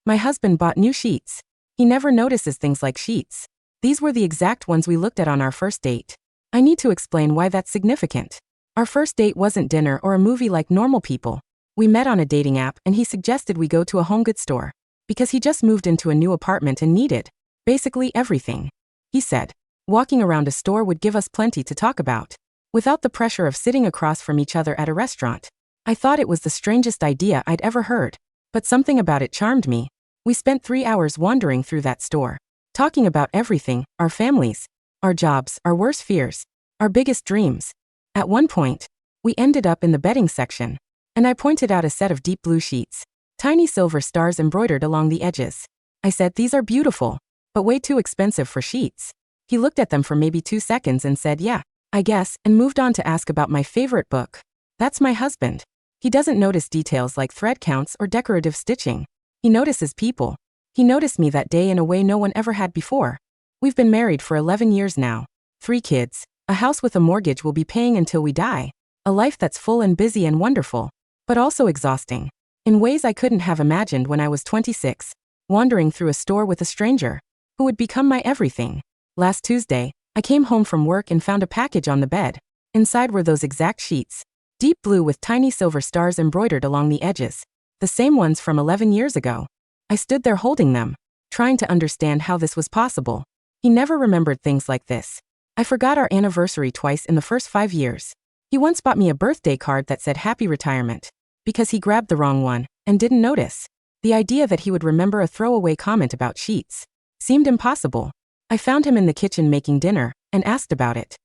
My husband bought new sheets. He never notices things like sheets. These were the exact ones we looked at on our first date. I need to explain why that's significant. Our first date wasn't dinner or a movie like normal people. We met on a dating app and he suggested we go to a Homegood store because he just moved into a new apartment and needed basically everything. He said, walking around a store would give us plenty to talk about without the pressure of sitting across from each other at a restaurant. I thought it was the strangest idea I'd ever heard, but something about it charmed me. We spent 3 hours wandering through that store, talking about everything, our families, our jobs, our worst fears, our biggest dreams. At one point, we ended up in the bedding section, and I pointed out a set of deep blue sheets, tiny silver stars embroidered along the edges. I said, "These are beautiful, but way too expensive for sheets." He looked at them for maybe 2 seconds and said, "Yeah, I guess," and moved on to ask about my favorite book. That's my husband. He doesn't notice details like thread counts or decorative stitching. He notices people. He noticed me that day in a way no one ever had before. We've been married for 11 years now. 3 kids, a house with a mortgage we'll be paying until we die. A life that's full and busy and wonderful, but also exhausting in ways I couldn't have imagined when I was 26, wandering through a store with a stranger who would become my everything. Last Tuesday, I came home from work and found a package on the bed. Inside were those exact sheets, deep blue with tiny silver stars embroidered along the edges, the same ones from 11 years ago. I stood there holding them, trying to understand how this was possible. He never remembered things like this. I forgot our anniversary twice in the first 5 years. He once bought me a birthday card that said happy retirement, because he grabbed the wrong one and didn't notice. The idea that he would remember a throwaway comment about sheets seemed impossible. I found him in the kitchen making dinner and asked about it.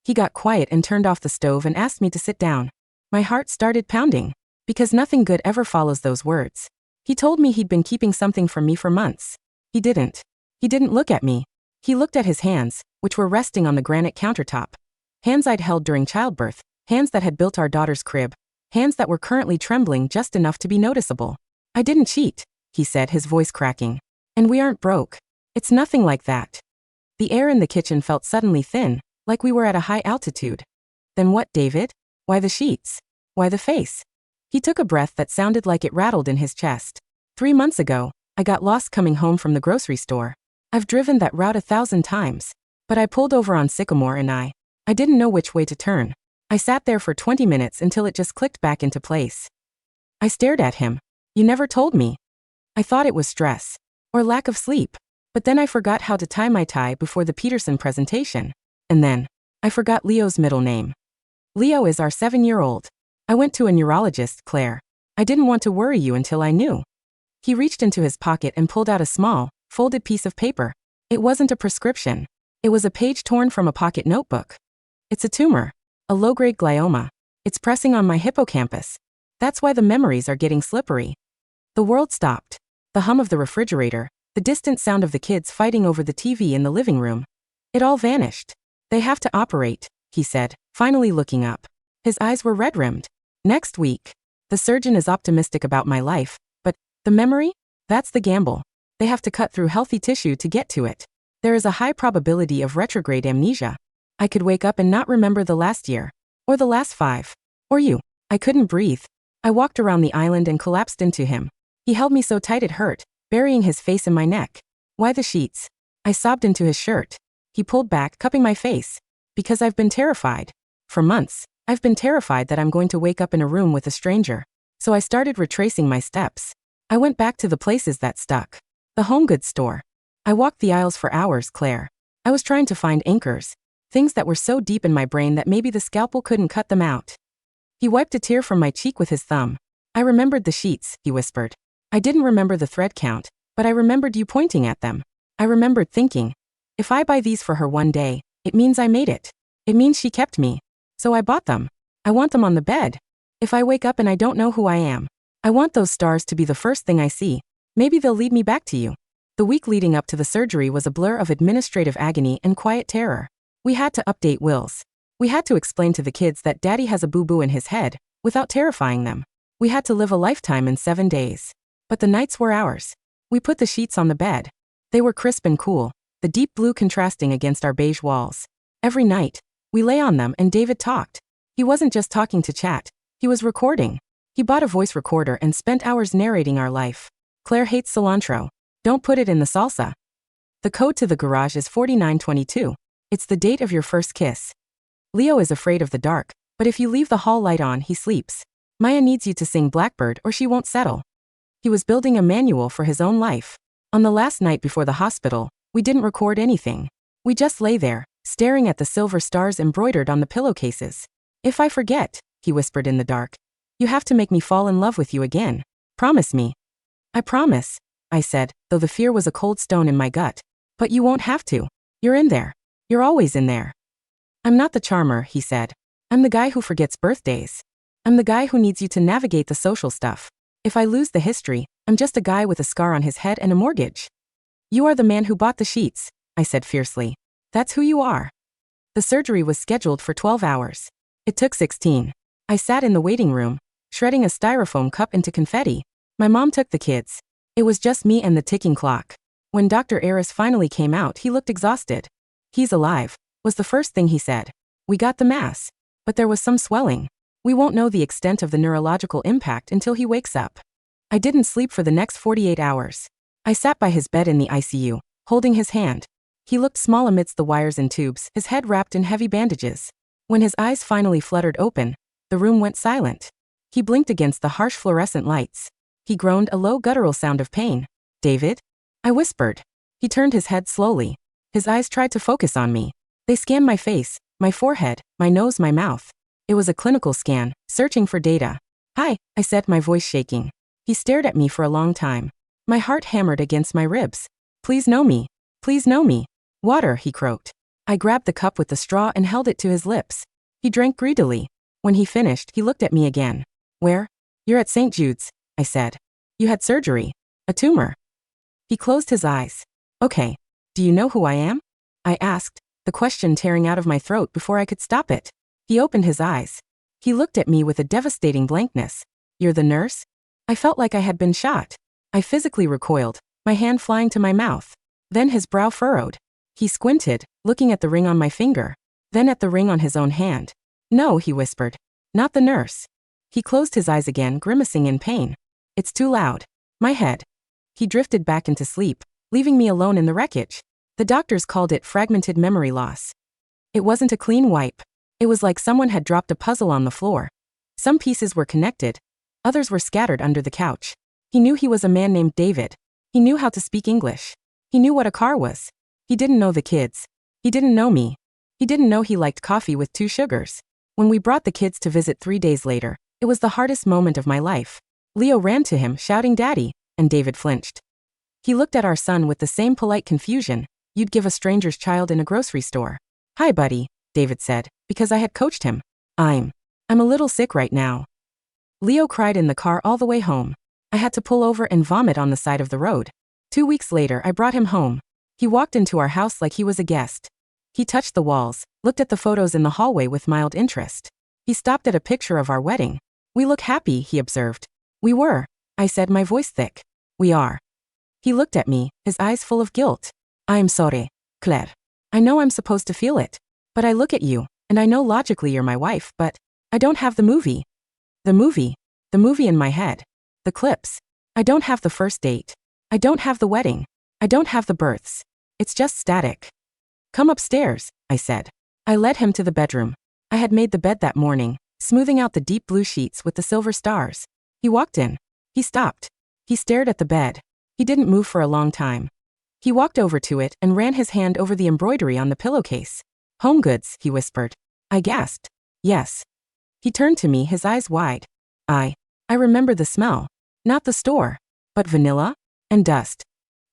He got quiet and turned off the stove and asked me to sit down. My heart started pounding, because nothing good ever follows those words. He told me he'd been keeping something from me for months. He didn't. He didn't look at me. He looked at his hands, which were resting on the granite countertop. Hands I'd held during childbirth, hands that had built our daughter's crib, hands that were currently trembling just enough to be noticeable. "I didn't cheat," he said, his voice cracking. "And we aren't broke. It's nothing like that." The air in the kitchen felt suddenly thin, like we were at a high altitude. "Then what, David? Why the sheets? Why the face?" He took a breath that sounded like it rattled in his chest. 3 months ago, I got lost coming home from the grocery store. I've driven that route 1,000 times, but I pulled over on Sycamore and I didn't know which way to turn. I sat there for 20 minutes until it just clicked back into place. I stared at him. "You never told me." I thought it was stress or lack of sleep, but then I forgot how to tie my tie before the Peterson presentation. And then I forgot Leo's middle name. Leo is our 7-year-old. I went to a neurologist, Claire. I didn't want to worry you until I knew. He reached into his pocket and pulled out a small, folded piece of paper. It wasn't a prescription. It was a page torn from a pocket notebook. "It's a tumor. A low-grade glioma. It's pressing on my hippocampus. That's why the memories are getting slippery." The world stopped. The hum of the refrigerator, the distant sound of the kids fighting over the TV in the living room. It all vanished. "They have to operate," he said, finally looking up. His eyes were red-rimmed. "Next week. The surgeon is optimistic about my life, but the memory? That's the gamble. They have to cut through healthy tissue to get to it. There is a high probability of retrograde amnesia. I could wake up and not remember the last year, or the last 5, or you." I couldn't breathe. I walked around the island and collapsed into him. He held me so tight it hurt, burying his face in my neck. "Why the sheets?" I sobbed into his shirt. He pulled back, cupping my face. "Because I've been terrified. For months, I've been terrified that I'm going to wake up in a room with a stranger. So I started retracing my steps. I went back to the places that stuck. The Homegood store. I walked the aisles for hours, Claire. I was trying to find anchors. Things that were so deep in my brain that maybe the scalpel couldn't cut them out." He wiped a tear from my cheek with his thumb. "I remembered the sheets," he whispered. "I didn't remember the thread count, but I remembered you pointing at them. I remembered thinking, if I buy these for her one day, it means I made it. It means she kept me. So I bought them. I want them on the bed. If I wake up and I don't know who I am, I want those stars to be the first thing I see. Maybe they'll lead me back to you." The week leading up to the surgery was a blur of administrative agony and quiet terror. We had to update wills. We had to explain to the kids that Daddy has a boo-boo in his head, without terrifying them. We had to live a lifetime in 7 days. But the nights were ours. We put the sheets on the bed. They were crisp and cool, the deep blue contrasting against our beige walls. Every night, we lay on them and David talked. He wasn't just talking to chat, he was recording. He bought a voice recorder and spent hours narrating our life. Claire hates cilantro. Don't put it in the salsa. The code to the garage is 4922. It's the date of your first kiss. Leo is afraid of the dark, but if you leave the hall light on, he sleeps. Maya needs you to sing Blackbird or she won't settle. He was building a manual for his own life. On the last night before the hospital, we didn't record anything. We just lay there, staring at the silver stars embroidered on the pillowcases. If I forget, he whispered in the dark, you have to make me fall in love with you again. Promise me. I promise, I said, though the fear was a cold stone in my gut. But you won't have to. You're in there. You're always in there. I'm not the charmer, he said. I'm the guy who forgets birthdays. I'm the guy who needs you to navigate the social stuff. If I lose the history, I'm just a guy with a scar on his head and a mortgage. You are the man who bought the sheets, I said fiercely. That's who you are. The surgery was scheduled for 12 hours. It took 16. I sat in the waiting room, shredding a styrofoam cup into confetti. My mom took the kids. It was just me and the ticking clock. When Dr. Aris finally came out, he looked exhausted. He's alive, was the first thing he said. We got the mass. But there was some swelling. We won't know the extent of the neurological impact until he wakes up. I didn't sleep for the next 48 hours. I sat by his bed in the ICU, holding his hand. He looked small amidst the wires and tubes, his head wrapped in heavy bandages. When his eyes finally fluttered open, the room went silent. He blinked against the harsh fluorescent lights. He groaned a low guttural sound of pain. David? I whispered. He turned his head slowly. His eyes tried to focus on me. They scanned my face, my forehead, my nose, my mouth. It was a clinical scan, searching for data. Hi, I said, my voice shaking. He stared at me for a long time. My heart hammered against my ribs. Please know me. Please know me. Water, he croaked. I grabbed the cup with the straw and held it to his lips. He drank greedily. When he finished, he looked at me again. Where? You're at St. Jude's, I said. You had surgery. A tumor. He closed his eyes. Okay. Do you know who I am? I asked, the question tearing out of my throat before I could stop it. He opened his eyes. He looked at me with a devastating blankness. You're the nurse? I felt like I had been shot. I physically recoiled, my hand flying to my mouth. Then his brow furrowed. He squinted, looking at the ring on my finger. Then at the ring on his own hand. No, he whispered. Not the nurse. He closed his eyes again, grimacing in pain. It's too loud. My head. He drifted back into sleep, leaving me alone in the wreckage. The doctors called it fragmented memory loss. It wasn't a clean wipe. It was like someone had dropped a puzzle on the floor. Some pieces were connected. Others were scattered under the couch. He knew he was a man named David. He knew how to speak English. He knew what a car was. He didn't know the kids. He didn't know me. He didn't know he liked coffee with 2 sugars. When we brought the kids to visit 3 days later, it was the hardest moment of my life. Leo ran to him, shouting, "Daddy," and David flinched. He looked at our son with the same polite confusion you'd give a stranger's child in a grocery store. "Hi, buddy," David said, because I had coached him. I'm a little sick right now." Leo cried in the car all the way home. I had to pull over and vomit on the side of the road. 2 weeks later, I brought him home. He walked into our house like he was a guest. He touched the walls, looked at the photos in the hallway with mild interest. He stopped at a picture of our wedding. "We look happy," he observed. "We were," I said, my voice thick. "We are." He looked at me, his eyes full of guilt. "I'm sorry, Claire. I know I'm supposed to feel it. But I look at you, and I know logically you're my wife, but I don't have the movie. The movie in my head. The clips. I don't have the first date. I don't have the wedding. I don't have the births. It's just static." "Come upstairs," I said. I led him to the bedroom. I had made the bed that morning, smoothing out the deep blue sheets with the silver stars. He walked in. He stopped. He stared at the bed. He didn't move for a long time. He walked over to it and ran his hand over the embroidery on the pillowcase. "Homegoods," he whispered. I gasped. "Yes." He turned to me, his eyes wide. I remember the smell. Not the store, but vanilla and dust.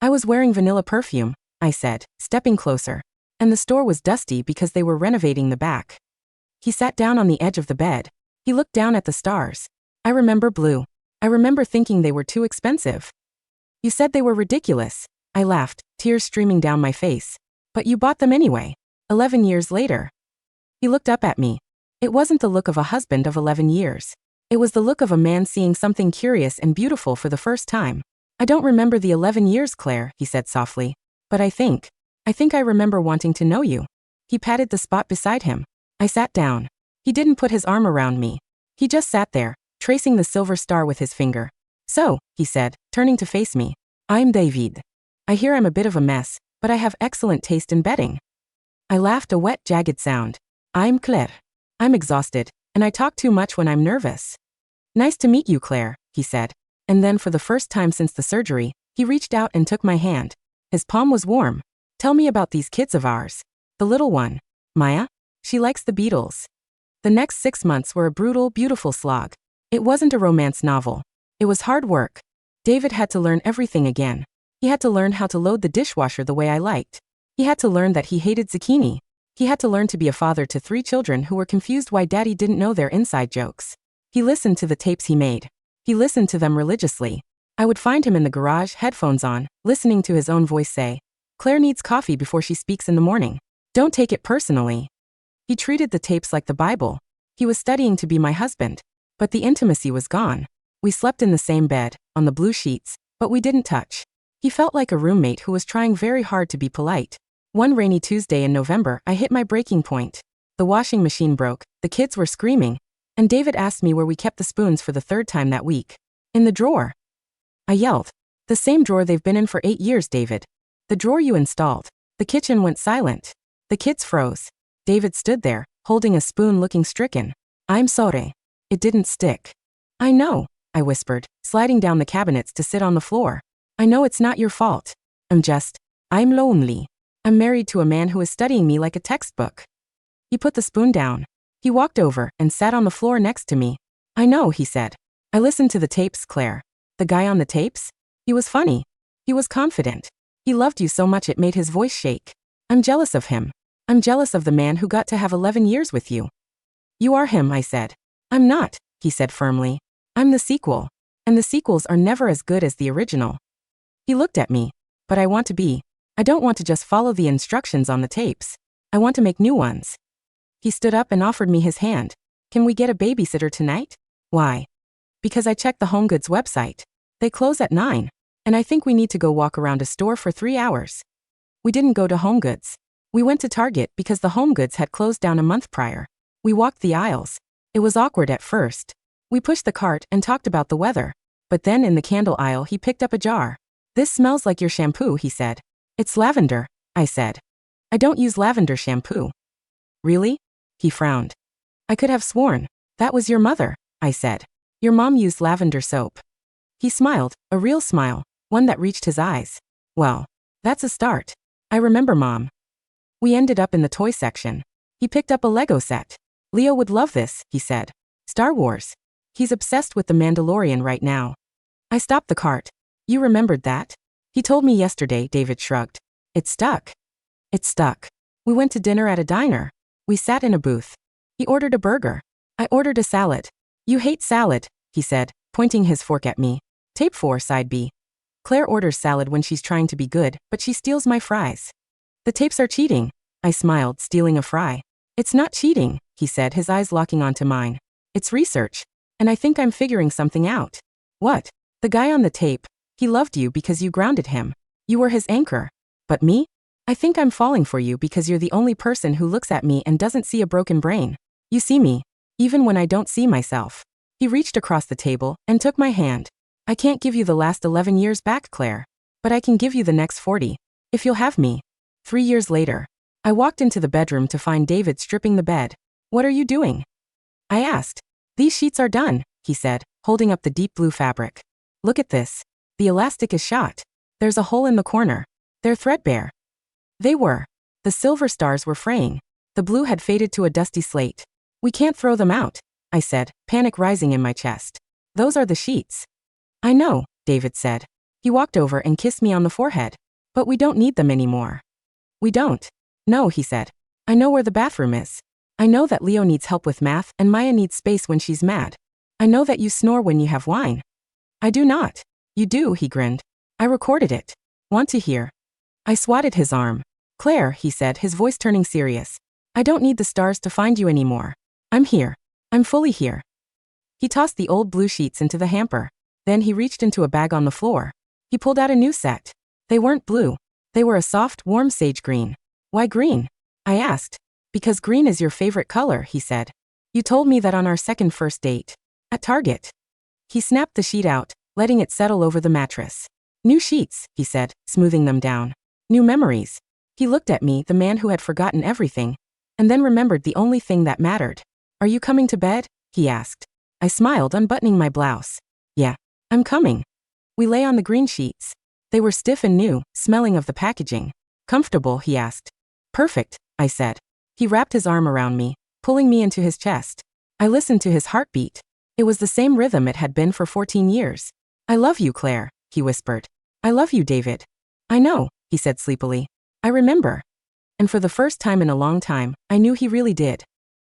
I was wearing vanilla perfume, I said, stepping closer. And the store was dusty because they were renovating the back. He sat down on the edge of the bed. He looked down at the stars. I remember blue. I remember thinking they were too expensive. "You said they were ridiculous," I laughed, tears streaming down my face. "But you bought them anyway. 11 years later." He looked up at me. It wasn't the look of a husband of 11 years. It was the look of a man seeing something curious and beautiful for the first time. "I don't remember the 11 years, Claire," he said softly. "But I think I remember wanting to know you." He patted the spot beside him. I sat down. He didn't put his arm around me. He just sat there, tracing the silver star with his finger. So, he said, turning to face me. I'm David. I hear I'm a bit of a mess, but I have excellent taste in bedding. I laughed, a wet, jagged sound. I'm Claire. I'm exhausted, and I talk too much when I'm nervous. Nice to meet you, Claire, he said. And then for the first time since the surgery, he reached out and took my hand. His palm was warm. Tell me about these kids of ours. The little one, Maya, she likes the Beatles. The next 6 months were a brutal, beautiful slog. It wasn't a romance novel. It was hard work. David had to learn everything again. He had to learn how to load the dishwasher the way I liked. He had to learn that he hated zucchini. He had to learn to be a father to 3 children who were confused why daddy didn't know their inside jokes. He listened to the tapes he made. He listened to them religiously. I would find him in the garage, headphones on, listening to his own voice say, Claire needs coffee before she speaks in the morning. Don't take it personally. He treated the tapes like the Bible. He was studying to be my husband. But the intimacy was gone. We slept in the same bed, on the blue sheets, but we didn't touch. He felt like a roommate who was trying very hard to be polite. One rainy Tuesday in November, I hit my breaking point. The washing machine broke, the kids were screaming, and David asked me where we kept the spoons for the 3rd time that week. In the drawer. I yelled. The same drawer they've been in for 8 years, David. The drawer you installed. The kitchen went silent. The kids froze. David stood there, holding a spoon, looking stricken. I'm sorry. It didn't stick. I know, I whispered, sliding down the cabinets to sit on the floor. I know it's not your fault. I'm lonely. I'm married to a man who is studying me like a textbook. He put the spoon down. He walked over and sat on the floor next to me. I know, he said. I listened to the tapes, Claire. The guy on the tapes? He was funny. He was confident. He loved you so much it made his voice shake. I'm jealous of him. I'm jealous of the man who got to have 11 years with you. You are him, I said. I'm not, he said firmly. I'm the sequel. And the sequels are never as good as the original. He looked at me. But I want to be. I don't want to just follow the instructions on the tapes. I want to make new ones. He stood up and offered me his hand. Can we get a babysitter tonight? Why? Because I checked the Homegood's website. They close at 9. And I think we need to go walk around a store for 3 hours. We didn't go to Homegood's. We went to Target because the Homegood's had closed down a month prior. We walked the aisles. It was awkward at first. We pushed the cart and talked about the weather. But then in the candle aisle he picked up a jar. This smells like your shampoo, he said. It's lavender, I said. I don't use lavender shampoo. Really? He frowned. I could have sworn. That was your mother, I said. Your mom used lavender soap. He smiled, a real smile, one that reached his eyes. Well, that's a start. I remember Mom. We ended up in the toy section. He picked up a Lego set. Leo would love this, he said. Star Wars. He's obsessed with The Mandalorian right now. I stopped the cart. You remembered that? He told me yesterday, David shrugged. It stuck. It stuck. We went to dinner at a diner. We sat in a booth. He ordered a burger. I ordered a salad. You hate salad, he said, pointing his fork at me. Tape 4, side B. Claire orders salad when she's trying to be good, but she steals my fries. The tapes are cheating. I smiled, stealing a fry. It's not cheating, he said, his eyes locking onto mine. It's research. And I think I'm figuring something out. What? The guy on the tape. He loved you because you grounded him. You were his anchor. But me? I think I'm falling for you because you're the only person who looks at me and doesn't see a broken brain. You see me, even when I don't see myself. He reached across the table and took my hand. I can't give you the last 11 years back, Claire. But I can give you the next 40. If you'll have me. 3 years later. I walked into the bedroom to find David stripping the bed. What are you doing? I asked. These sheets are done, he said, holding up the deep blue fabric. Look at this. The elastic is shot. There's a hole in the corner. They're threadbare. They were. The silver stars were fraying. The blue had faded to a dusty slate. We can't throw them out, I said, panic rising in my chest. Those are the sheets. I know, David said. He walked over and kissed me on the forehead. But we don't need them anymore. We don't. No, he said. I know where the bathroom is. I know that Leo needs help with math and Maya needs space when she's mad. I know that you snore when you have wine. I do not. You do, he grinned. I recorded it. Want to hear? I swatted his arm. Claire, he said, his voice turning serious. I don't need the stars to find you anymore. I'm here. I'm fully here. He tossed the old blue sheets into the hamper. Then he reached into a bag on the floor. He pulled out a new set. They weren't blue. They were a soft, warm sage green. Why green? I asked. Because green is your favorite color, he said. You told me that on our second first date. At Target. He snapped the sheet out, letting it settle over the mattress. New sheets, he said, smoothing them down. New memories. He looked at me, the man who had forgotten everything, and then remembered the only thing that mattered. Are you coming to bed? He asked. I smiled, unbuttoning my blouse. Yeah, I'm coming. We lay on the green sheets. They were stiff and new, smelling of the packaging. Comfortable? He asked. Perfect, I said. He wrapped his arm around me, pulling me into his chest. I listened to his heartbeat. It was the same rhythm it had been for 14 years. I love you, Claire, he whispered. I love you, David. I know, he said sleepily. I remember. And for the first time in a long time, I knew he really did.